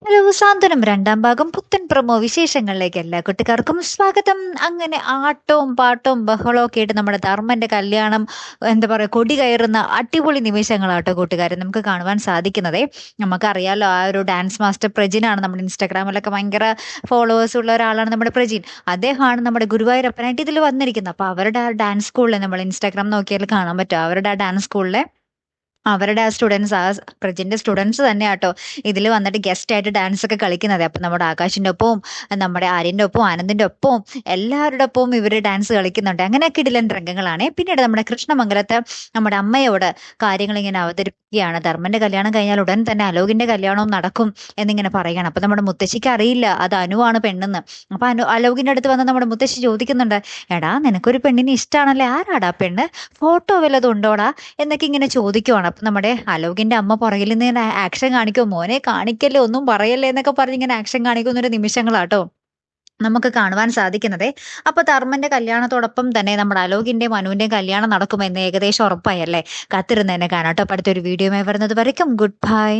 Hello സാന്ത്വനം രണ്ടാം ഭാഗം പുത്തൻ പ്രൊമോ വിശേഷങ്ങളിലേക്ക് എല്ലാ കുട്ടിക്കാർക്കും സ്വാഗതം. അങ്ങനെ ആട്ടവും പാട്ടവും ബഹളവും ഒക്കെ ആയിട്ട് നമ്മുടെ ധർമ്മന്റെ കല്യാണം എന്താ പറയാ കൊടി കയറുന്ന അടിപൊളി നിമിഷങ്ങളാട്ടോ കൂട്ടുകാരെ നമുക്ക് കാണുവാൻ സാധിക്കുന്നതേ. നമുക്കറിയാലോ ആ ഒരു ഡാൻസ് മാസ്റ്റർ പ്രജിനാണ് നമ്മുടെ ഇൻസ്റ്റാഗ്രാമിലൊക്കെ ഭയങ്കര ഫോളോവേഴ്സ് ഉള്ള ഒരാളാണ് നമ്മുടെ പ്രജിൻ. അദ്ദേഹമാണ് നമ്മുടെ ഗുരുവായൂരപ്പനായിട്ട് ഇതിൽ വന്നിരിക്കുന്നത്. അപ്പൊ അവരുടെ ആ ഡാൻസ് സ്കൂളിൽ നമ്മൾ ഇൻസ്റ്റാഗ്രാം നോക്കിയാൽ കാണാൻ പറ്റും അവരുടെ ആ ഡാൻസ് സ്കൂളിലെ അവരുടെ ആ സ്റ്റുഡൻസ് ആ പ്രജിന്റെ സ്റ്റുഡൻസ് തന്നെയാട്ടോ ഇതിൽ വന്നിട്ട് ഗസ്റ്റ് ആയിട്ട് ഡാൻസ് ഒക്കെ കളിക്കുന്നത്. അപ്പൊ നമ്മുടെ ആകാശിന്റെ ഒപ്പവും നമ്മുടെ ആര്യന്റെ ഒപ്പവും ആനന്ദിന്റെ ഒപ്പവും എല്ലാവരുടെ ഒപ്പവും ഇവര് ഡാൻസ് കളിക്കുന്നുണ്ട്. അങ്ങനെ കിടിലൻ രംഗങ്ങളാണ്. പിന്നീട് നമ്മുടെ കൃഷ്ണമംഗലത്ത് നമ്മുടെ അമ്മയോട് കാര്യങ്ങൾ ഇങ്ങനെ അവതരിപ്പിക്കുകയാണ്. ധർമ്മന്റെ കല്യാണം കഴിഞ്ഞാൽ ഉടൻ തന്നെ അലോകിന്റെ കല്യാണവും നടക്കും എന്നിങ്ങനെ പറയണം. അപ്പൊ നമ്മുടെ മുത്തശ്ശിക്ക് അറിയില്ല അത് അനുവാണ് പെണ്ണെന്ന്. അപ്പൊ അലോകിന്റെ അടുത്ത് വന്ന് നമ്മുടെ മുത്തശ്ശി ചോദിക്കുന്നുണ്ട്, എടാ നിനക്കൊരു പെണ്ണിനെ ഇഷ്ടമാണല്ലേ, ആരാടാ പെണ്ണ്, ഫോട്ടോ വല്ലതും ഉണ്ടോടാ എന്നൊക്കെ ഇങ്ങനെ ചോദിക്കുവാണ്. അപ്പൊ നമ്മുടെ അലോകിന്റെ അമ്മ പുറകിൽ നിന്ന് ഇങ്ങനെ ആക്ഷൻ കാണിക്കും, മോനെ കാണിക്കല്ലേ ഒന്നും പറയല്ലേ എന്നൊക്കെ പറഞ്ഞ് ഇങ്ങനെ ആക്ഷൻ കാണിക്കുന്ന ഒരു നിമിഷങ്ങളാട്ടോ നമുക്ക് കാണുവാൻ സാധിക്കുന്നതേ. അപ്പൊ ധർമ്മന്റെ കല്യാണത്തോടൊപ്പം തന്നെ നമ്മുടെ അലോകിന്റെയും മനുവിന്റെയും കല്യാണം നടക്കുമെന്ന് ഏകദേശം ഉറപ്പായല്ലേ. കാത്തിരുന്ന് തന്നെ കാണാട്ടോ. അപ്പൊ അടുത്തൊരു വീഡിയോയുമായി വരുന്നത് വരയ്ക്കും ഗുഡ് ബൈ.